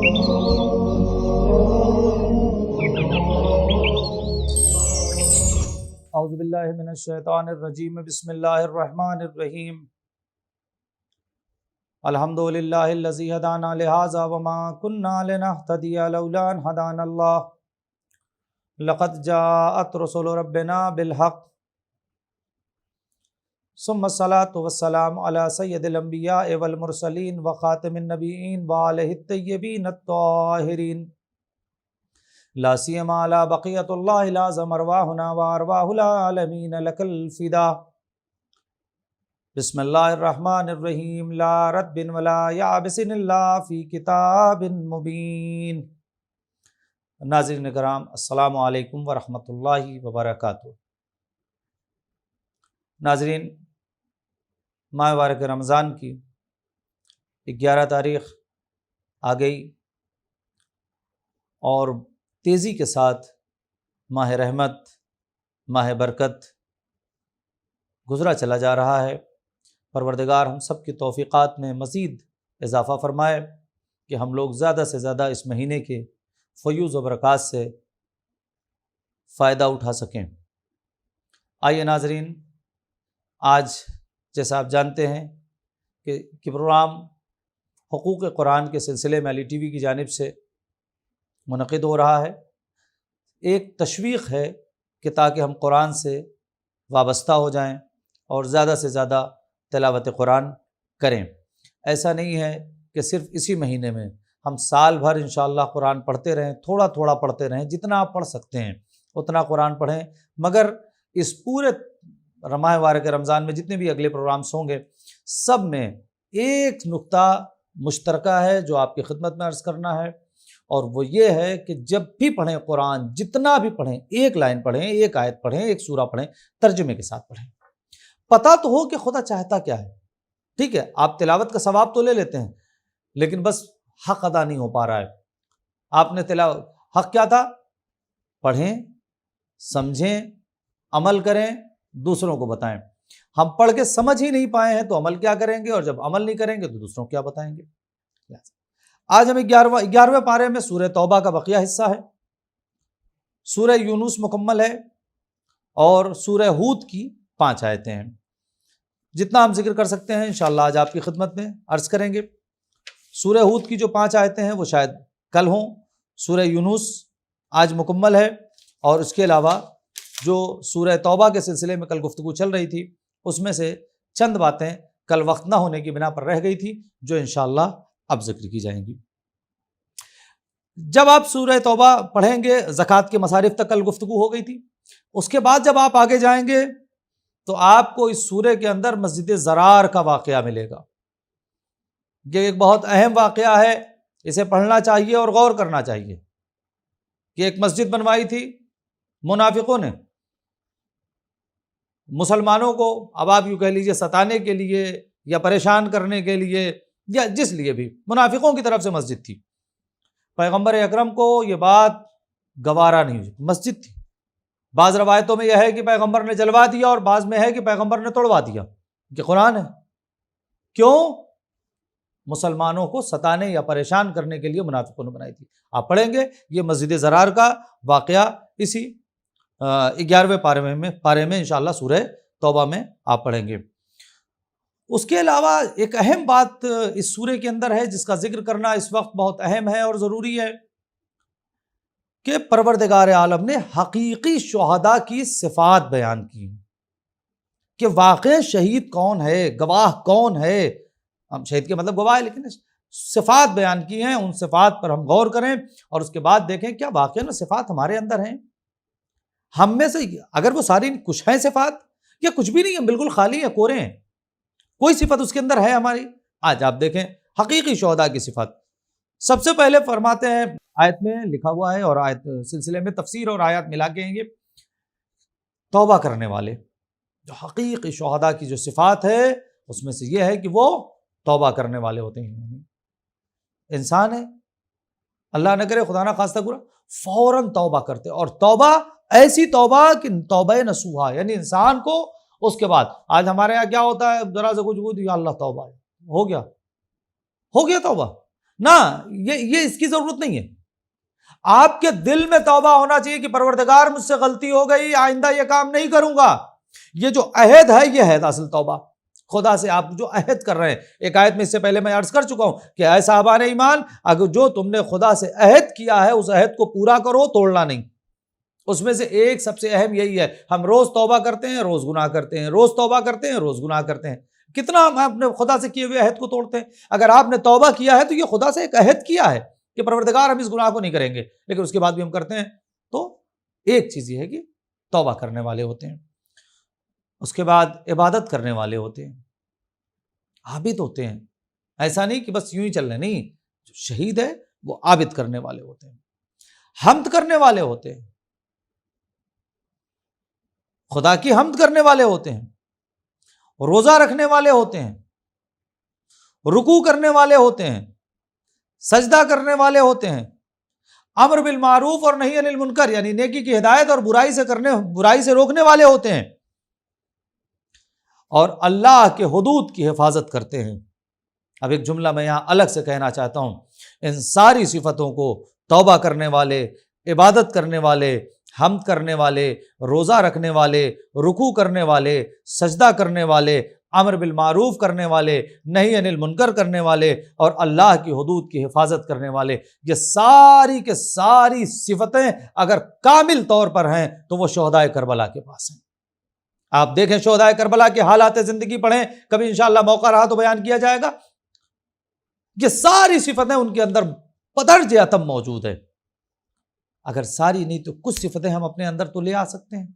اعوذ باللہ من الشیطان الرجیم بسم اللہ الرحمن الرحیم الحمدللہ الذی ہدانا لہذا وما کنا لنہتدی لولا ان ہدانا اللہ لقد جاءت رسل ربنا بالحق ثم الصلاة والسلام علی سید الانبیاء والمرسلین وخاتم النبیین وآلہ الطیبین الطاہرین لا سیما علی بقیۃ اللہ لازم ارواحنا وارواح العالمین لک الفدا بسم اللہ الرحمن الرحیم لا رتب ولا یابس الا فی کتاب مبین۔ ناظرین کرام السلام علیکم ورحمۃ اللہ وبرکاتہ۔ ناظرین، ماہ مبارک رمضان کی 11 تاریخ آ گئی اور تیزی کے ساتھ ماہ رحمت، ماہ برکت گزرا چلا جا رہا ہے۔ پروردگار ہم سب کی توفیقات میں مزید اضافہ فرمائے کہ ہم لوگ زیادہ سے زیادہ اس مہینے کے فیوز و برکات سے فائدہ اٹھا سکیں۔ آئیے ناظرین، آج جیسا آپ جانتے ہیں کہ پروگرام حقوق قرآن کے سلسلے میں علی ٹی وی کی جانب سے منعقد ہو رہا ہے۔ ایک تشویق ہے کہ تاکہ ہم قرآن سے وابستہ ہو جائیں اور زیادہ سے زیادہ تلاوت قرآن کریں۔ ایسا نہیں ہے کہ صرف اسی مہینے میں، ہم سال بھر انشاءاللہ قرآن پڑھتے رہیں، تھوڑا تھوڑا پڑھتے رہیں، جتنا آپ پڑھ سکتے ہیں اتنا قرآن پڑھیں، مگر اس پورے ماہ مبارک رمضان میں جتنے بھی اگلے پروگرامز ہوں گے سب میں ایک نقطہ مشترکہ ہے جو آپ کی خدمت میں عرض کرنا ہے، اور وہ یہ ہے کہ جب بھی پڑھیں قرآن، جتنا بھی پڑھیں، ایک لائن پڑھیں، ایک آیت پڑھیں، ایک سورہ پڑھیں، ترجمے کے ساتھ پڑھیں۔ پتہ تو ہو کہ خدا چاہتا کیا ہے، ٹھیک ہے، آپ تلاوت کا ثواب تو لے لیتے ہیں لیکن بس حق ادا نہیں ہو پا رہا ہے۔ آپ نے حق کیا تھا؟ پڑھیں، سمجھیں، عمل کریں، دوسروں کو بتائیں۔ ہم پڑھ کے سمجھ ہی نہیں پائے ہیں تو عمل کیا کریں گے، اور جب عمل نہیں کریں گے تو دوسروں کو کیا بتائیں گے۔ آج ہم 11ویں پارے میں سورہ توبہ کا بقیہ حصہ ہے۔ سورہ یونس مکمل ہے اور سورہ ہود کی 5 آیتیں ہیں۔ جتنا ہم ذکر کر سکتے ہیں انشاءاللہ آج آپ کی خدمت میں عرض کریں گے۔ سورہ ہود کی جو 5 آیتیں ہیں وہ شاید کل ہوں۔ سورہ یونس آج مکمل ہے، اور اس کے علاوہ جو سورہ توبہ کے سلسلے میں کل گفتگو چل رہی تھی اس میں سے چند باتیں کل وقت نہ ہونے کی بنا پر رہ گئی تھی جو انشاءاللہ اب ذکر کی جائیں گی۔ جب آپ سورہ توبہ پڑھیں گے، زکوٰۃ کے مصارف تک کل گفتگو ہو گئی تھی۔ اس کے بعد جب آپ آگے جائیں گے تو آپ کو اس سورے کے اندر مسجد ضرار کا واقعہ ملے گا۔ یہ ایک بہت اہم واقعہ ہے، اسے پڑھنا چاہیے اور غور کرنا چاہیے کہ ایک مسجد بنوائی تھی منافقوں نے مسلمانوں کو، اب آپ یوں کہہ لیجیے ستانے کے لیے یا پریشان کرنے کے لیے یا جس لیے بھی، منافقوں کی طرف سے مسجد تھی۔ پیغمبر اکرم کو یہ بات گوارا نہیں ہوئی، مسجد تھی۔ بعض روایتوں میں یہ ہے کہ پیغمبر نے جلوا دیا، اور بعض میں ہے کہ پیغمبر نے توڑوا دیا، کہ قرآن ہے۔ کیوں؟ مسلمانوں کو ستانے یا پریشان کرنے کے لیے منافقوں نے بنائی تھی۔ آپ پڑھیں گے یہ مسجد ضرار کا واقعہ اسی 11ویں پارے میں انشاءاللہ سورہ توبہ میں آپ پڑھیں گے۔ اس کے علاوہ ایک اہم بات اس سورے کے اندر ہے جس کا ذکر کرنا اس وقت بہت اہم ہے اور ضروری ہے، کہ پروردگار عالم نے حقیقی شہداء کی صفات بیان کی، کہ واقع شہید کون ہے، گواہ کون ہے۔ ہم شہید کے مطلب گواہ ہے، لیکن صفات بیان کی ہیں، ان صفات پر ہم غور کریں اور اس کے بعد دیکھیں کیا واقعی میں صفات ہمارے اندر ہیں۔ ہم میں سے اگر وہ ساری کچھ ہیں صفات، یا کچھ بھی نہیں ہے، بالکل خالی ہیں، کورے ہیں، کوئی صفت اس کے اندر ہے ہماری۔ آج آپ دیکھیں حقیقی شہداء کی صفات۔ سب سے پہلے فرماتے ہیں، آیت میں لکھا ہوا ہے اور آیت سلسلے میں تفسیر اور آیات ملا کے ہیں، یہ توبہ کرنے والے، جو حقیقی شہداء کی جو صفات ہے اس میں سے یہ ہے کہ وہ توبہ کرنے والے ہوتے ہیں۔ انسان ہے، اللہ نہ کرے خدا نہ خواستہ برا، فوراً توبہ کرتے، اور توبہ ایسی توبہ کہ توبہ نصوحہ، یعنی انسان کو اس کے بعد، آج ہمارے یہاں کیا ہوتا ہے، ذرا سے کچھ یا اللہ توبہ ہے، ہو گیا توبہ، نہ، یہ اس کی ضرورت نہیں ہے. آپ کے دل میں توبہ ہونا چاہیے کہ پروردگار مجھ سے غلطی ہو گئی، آئندہ یہ کام نہیں کروں گا. یہ جو عہد ہے یہ ہے اصل توبہ. خدا سے آپ جو عہد کر رہے ہیں، ایک آیت میں اس سے پہلے میں عرض کر چکا ہوں کہ اے صاحبان ایمان، اگر جو تم نے خدا سے عہد کیا ہے اس عہد کو پورا کرو، توڑنا نہیں. اس میں سے ایک سب سے اہم یہی ہے، ہم روز توبہ کرتے ہیں، روز گناہ کرتے ہیں، روز توبہ کرتے ہیں، روز گناہ کرتے ہیں. کتنا ہم اپنے خدا سے کیے ہوئے عہد کو توڑتے ہیں. اگر آپ نے توبہ کیا ہے تو یہ خدا سے ایک عہد کیا ہے کہ پروردگار ہم اس گناہ کو نہیں کریں گے، لیکن اس کے بعد بھی ہم کرتے ہیں. تو ایک چیز یہ ہے کہ توبہ کرنے والے ہوتے ہیں. اس کے بعد عبادت کرنے والے ہوتے ہیں، عابد ہوتے ہیں. ایسا نہیں کہ بس یوں ہی چل رہے، نہیں. جو شہید ہے وہ عابد کرنے والے ہوتے ہیں، حمد کرنے والے ہوتے ہیں، خدا کی حمد کرنے والے ہوتے ہیں، روزہ رکھنے والے ہوتے ہیں، رکوع کرنے والے ہوتے ہیں، سجدہ کرنے والے ہوتے ہیں، امر بالمعروف اور نہی عن المنکر یعنی نیکی کی ہدایت اور برائی سے روکنے والے ہوتے ہیں، اور اللہ کے حدود کی حفاظت کرتے ہیں. اب ایک جملہ میں یہاں الگ سے کہنا چاہتا ہوں، ان ساری صفتوں کو توبہ کرنے والے، عبادت کرنے والے، حمد کرنے والے، روزہ رکھنے والے، رکوع کرنے والے، سجدہ کرنے والے، امر بالمعروف کرنے والے، نہی عن المنکر کرنے والے، اور اللہ کی حدود کی حفاظت کرنے والے، یہ ساری کے ساری صفتیں اگر کامل طور پر ہیں تو وہ شہدائے کربلا کے پاس ہیں. آپ دیکھیں شہدائے کربلا کے حالات زندگی پڑھیں، کبھی انشاءاللہ موقع رہا تو بیان کیا جائے گا. یہ ساری صفتیں ان کے اندر بدرجہ اتم موجود ہے. اگر ساری نہیں تو کچھ صفتیں ہم اپنے اندر تو لے آ سکتے ہیں.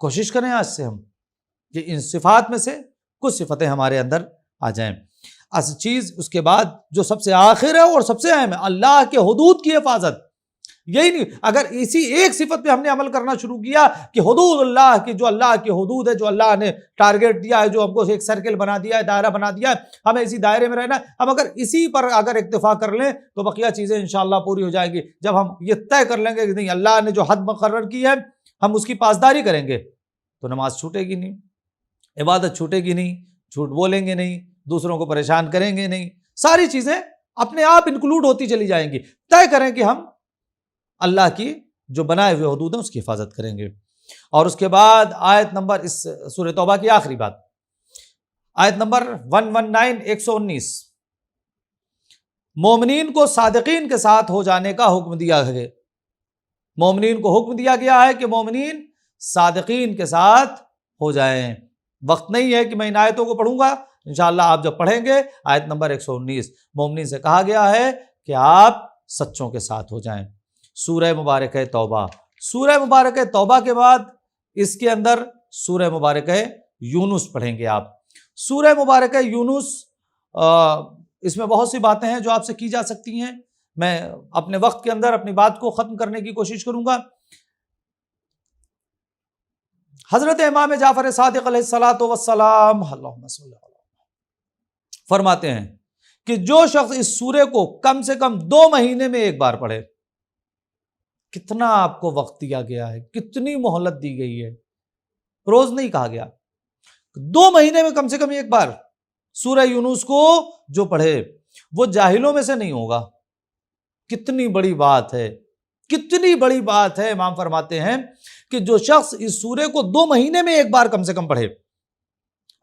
کوشش کریں آج سے ہم کہ ان صفات میں سے کچھ صفتیں ہمارے اندر آ جائیں. اصل چیز اس کے بعد جو سب سے آخر ہے اور سب سے اہم ہے، اللہ کے حدود کی حفاظت. یہی نہیں، اگر اسی ایک صفت پہ ہم نے عمل کرنا شروع کیا کہ حدود اللہ کی، جو اللہ کی حدود ہے، جو اللہ نے ٹارگیٹ دیا ہے، جو ہم کو ایک سرکل بنا دیا ہے، دائرہ بنا دیا ہے، ہمیں اسی دائرے میں رہنا ہے، ہم اگر اسی پر اکتفا کر لیں تو بقیہ چیزیں انشاءاللہ پوری ہو جائیں گی. جب ہم یہ طے کر لیں گے کہ نہیں، اللہ نے جو حد مقرر کی ہے ہم اس کی پاسداری کریں گے، تو نماز چھوٹے گی نہیں، عبادت چھوٹے گی نہیں، جھوٹ بولیں گے نہیں، دوسروں کو پریشان کریں گے نہیں. ساری چیزیں اپنے آپ انکلوڈ ہوتی چلی جائیں گی. طے کریں کہ ہم اللہ کی جو بنائے ہوئے حدود ہیں اس کی حفاظت کریں گے. اور اس کے بعد آیت نمبر، اس سورہ توبہ کی آخری بات، آیت نمبر 119 مومنین کو صادقین کے ساتھ ہو جانے کا حکم دیا ہے. مومنین کو حکم دیا گیا ہے کہ مومنین صادقین کے ساتھ ہو جائیں. وقت نہیں ہے کہ میں ان آیتوں کو پڑھوں گا، انشاءاللہ آپ جب پڑھیں گے آیت نمبر 119 مومنین سے کہا گیا ہے کہ آپ سچوں کے ساتھ ہو جائیں. سورہ مبارکہ توبہ، سورہ مبارکہ توبہ کے بعد اس کے اندر سورہ مبارکہ یونس پڑھیں گے آپ. سورہ مبارکہ یونس، اس میں بہت سی باتیں ہیں جو آپ سے کی جا سکتی ہیں. میں اپنے وقت کے اندر اپنی بات کو ختم کرنے کی کوشش کروں گا. حضرت امام جعفر صادق علیہ الصلاۃ والسلام اللہم صلی اللہ علیہ فرماتے ہیں کہ جو شخص اس سورے کو کم سے کم 2 مہینے میں ایک بار پڑھے، کتنا آپ کو وقت دیا گیا ہے، کتنی مہلت دی گئی ہے، روز نہیں کہا گیا، 2 مہینے میں کم سے کم ایک بار سورہ یونس کو جو پڑھے وہ جاہلوں میں سے نہیں ہوگا. کتنی بڑی بات ہے، کتنی بڑی بات ہے. امام فرماتے ہیں کہ جو شخص اس سورے کو 2 مہینے میں ایک بار کم سے کم پڑھے،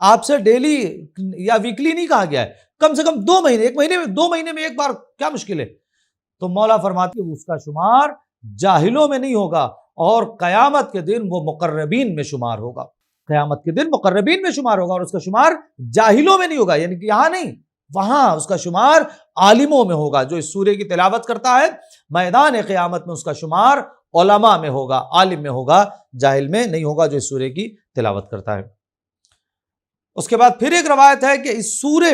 آپ سے ڈیلی یا ویکلی نہیں کہا گیا ہے، کم سے کم 2 مہینے، 1 مہینے میں 2 مہینے میں ایک بار، کیا مشکل ہے. تو مولا فرماتے ہیں اس کا شمار جاہلوں میں نہیں ہوگا، اور قیامت کے دن وہ مقربین میں شمار ہوگا. قیامت کے دن مقربین میں شمار ہوگا، اور اس کا شمار جاہلوں میں نہیں ہوگا، یعنی کہ یہاں نہیں، وہاں اس کا شمار عالموں میں ہوگا. جو اس سورے کی تلاوت کرتا ہے میدان قیامت میں اس کا شمار علماء میں ہوگا، عالم میں ہوگا، جاہل میں نہیں ہوگا جو اس سورے کی تلاوت کرتا ہے. اس کے بعد پھر ایک روایت ہے کہ اس سورے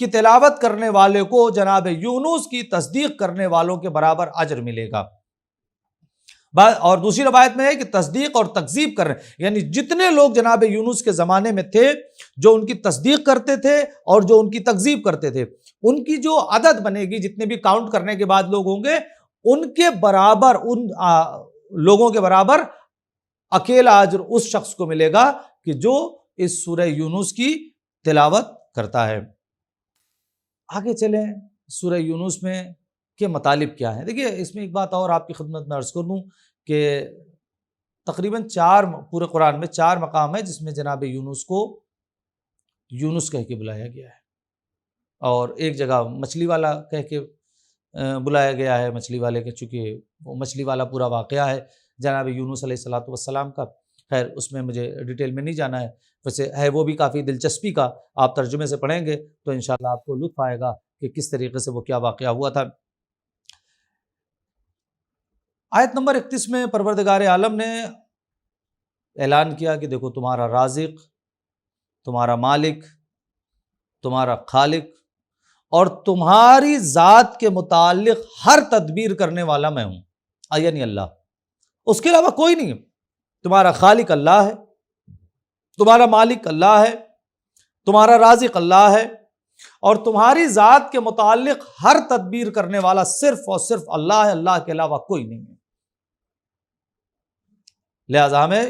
کی تلاوت کرنے والے کو جناب یونس کی تصدیق کرنے والوں کے برابر اجر ملے گا. اور دوسری روایت میں ہے کہ تصدیق اور تکذیب کر رہے ہیں، یعنی جتنے لوگ جناب یونس کے زمانے میں تھے جو ان کی تصدیق کرتے تھے اور جو ان کی تکذیب کرتے تھے، ان کی جو عدد بنے گی، جتنے بھی کاؤنٹ کرنے کے بعد لوگ ہوں گے، ان کے برابر، ان لوگوں کے برابر اکیلا اجر اس شخص کو ملے گا کہ جو اس سورہ یونس کی تلاوت کرتا ہے. آگے چلیں سورہ یونس میں کے مطالب کیا ہیں؟ دیکھیے اس میں ایک بات اور آپ کی خدمت میں عرض کر دوں کہ تقریباً پورے قرآن میں 4 مقام ہے جس میں جناب یونس کو یونس کہہ کے بلایا گیا ہے، اور ایک جگہ مچھلی والا کہہ کے بلایا گیا ہے، مچھلی والے کے، چونکہ وہ مچھلی والا پورا واقعہ ہے جناب یونس علیہ الصلوۃ والسلام کا۔ خیر اس میں مجھے ڈیٹیل میں نہیں جانا ہے، ویسے ہے وہ بھی کافی دلچسپی کا، آپ ترجمے سے پڑھیں گے تو انشاءاللہ آپ کو لطف آئے گا کہ کس طریقے سے وہ کیا واقعہ ہوا تھا۔ آیت نمبر 31 میں پروردگار عالم نے اعلان کیا کہ دیکھو تمہارا رازق، تمہارا مالک، تمہارا خالق اور تمہاری ذات کے متعلق ہر تدبیر کرنے والا میں ہوں، یعنی اللہ، اس کے علاوہ کوئی نہیں ہے۔ تمہارا خالق اللہ ہے، تمہارا مالک اللہ ہے، تمہارا رازق اللہ ہے، اور تمہاری ذات کے متعلق ہر تدبیر کرنے والا صرف اور صرف اللہ ہے، اللہ کے علاوہ کوئی نہیں ہے۔ لہذا ہمیں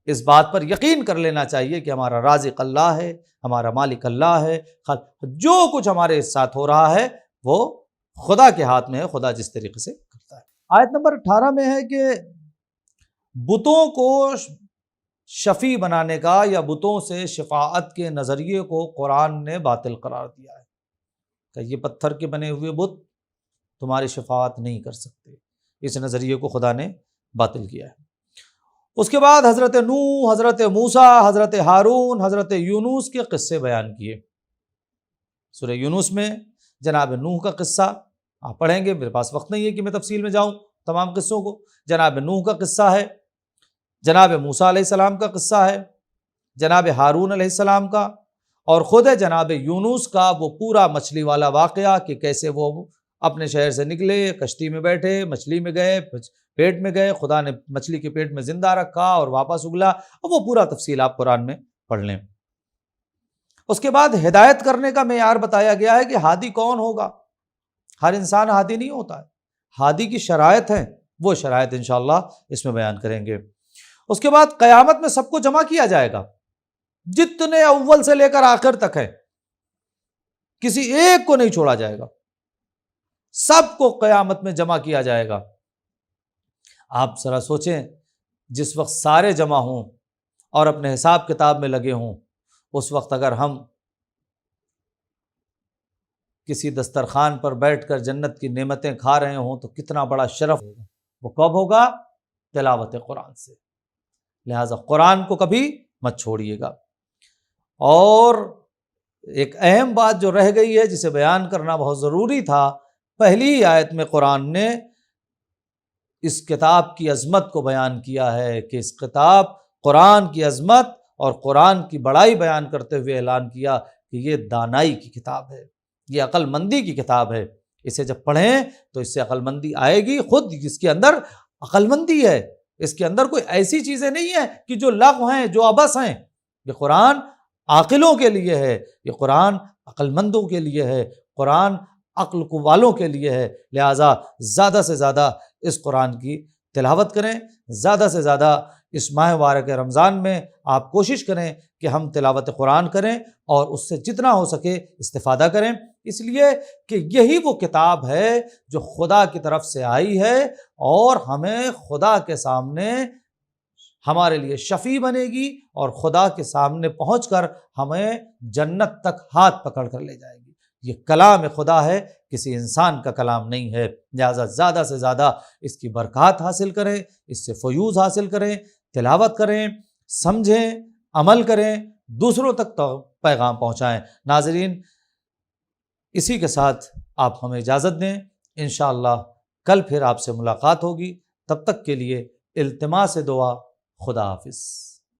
اس بات پر یقین کر لینا چاہیے کہ ہمارا رازق اللہ ہے، ہمارا مالک اللہ ہے، جو کچھ ہمارے ساتھ ہو رہا ہے وہ خدا کے ہاتھ میں ہے، خدا جس طریقے سے کرتا ہے۔ آیت نمبر 18 میں ہے کہ بتوں کو شفیع بنانے کا یا بتوں سے شفاعت کے نظریے کو قرآن نے باطل قرار دیا ہے کہ یہ پتھر کے بنے ہوئے بت تمہاری شفاعت نہیں کر سکتے، اس نظریے کو خدا نے باطل کیا ہے۔ اس کے بعد حضرت نوح، حضرت موسیٰ، حضرت ہارون، حضرت یونس کے قصے بیان کیے۔ سورہ یونس میں جناب نوح کا قصہ آپ پڑھیں گے، میرے پاس وقت نہیں ہے کہ میں تفصیل میں جاؤں تمام قصوں کو۔ جناب نوح کا قصہ ہے، جناب موسیٰ علیہ السلام کا قصہ ہے، جناب ہارون علیہ السلام کا، اور خود جناب یونس کا وہ پورا مچھلی والا واقعہ کہ کیسے وہ اپنے شہر سے نکلے، کشتی میں بیٹھے، مچھلی میں گئے، پیٹ میں گئے، خدا نے مچھلی کے پیٹ میں زندہ رکھا اور واپس اگلا، اور وہ پورا تفصیل آپ قرآن میں پڑھ لیں۔ اس کے بعد ہدایت کرنے کا معیار بتایا گیا ہے کہ ہادی کون ہوگا۔ ہر انسان ہادی نہیں ہوتا ہے، ہادی کی شرائط ہیں، وہ شرائط انشاءاللہ اس میں بیان کریں گے۔ اس کے بعد قیامت میں سب کو جمع کیا جائے گا، جتنے اول سے لے کر آخر تک ہیں، کسی ایک کو نہیں چھوڑا جائے گا، سب کو قیامت میں جمع کیا جائے گا۔ آپ ذرا سوچیں، جس وقت سارے جمع ہوں اور اپنے حساب کتاب میں لگے ہوں، اس وقت اگر ہم کسی دسترخوان پر بیٹھ کر جنت کی نعمتیں کھا رہے ہوں تو کتنا بڑا شرف ہوگا۔ وہ کب ہوگا؟ تلاوت قرآن سے۔ لہٰذا قرآن کو کبھی مت چھوڑیے گا۔ اور ایک اہم بات جو رہ گئی ہے جسے بیان کرنا بہت ضروری تھا، پہلی آیت میں قرآن نے اس کتاب کی عظمت کو بیان کیا ہے کہ اس کتاب قرآن کی عظمت اور قرآن کی بڑائی بیان کرتے ہوئے اعلان کیا کہ یہ دانائی کی کتاب ہے، یہ عقل مندی کی کتاب ہے، اسے جب پڑھیں تو اس سے عقل مندی آئے گی، خود اس کے اندر عقل مندی ہے، اس کے اندر کوئی ایسی چیزیں نہیں ہیں کہ جو لغو ہیں، جو عبث ہیں۔ یہ قرآن عاقلوں کے لیے ہے، یہ قرآن عقل مندوں کے لیے ہے، قرآن عقل کو والوں کے لیے ہے۔ لہٰذا زیادہ سے زیادہ اس قرآن کی تلاوت کریں، زیادہ سے زیادہ اس ماہ مبارک رمضان میں آپ کوشش کریں کہ ہم تلاوت قرآن کریں اور اس سے جتنا ہو سکے استفادہ کریں، اس لیے کہ یہی وہ کتاب ہے جو خدا کی طرف سے آئی ہے اور ہمیں خدا کے سامنے ہمارے لیے شفیع بنے گی اور خدا کے سامنے پہنچ کر ہمیں جنت تک ہاتھ پکڑ کر لے جائے گی۔ یہ کلام خدا ہے، کسی انسان کا کلام نہیں ہے۔ لہٰذا زیادہ سے زیادہ اس کی برکات حاصل کریں، اس سے فیوز حاصل کریں، تلاوت کریں، سمجھیں، عمل کریں، دوسروں تک پیغام پہنچائیں۔ ناظرین، اسی کے ساتھ آپ ہمیں اجازت دیں، انشاءاللہ کل پھر آپ سے ملاقات ہوگی۔ تب تک کے لیے التماس دعا، خدا حافظ۔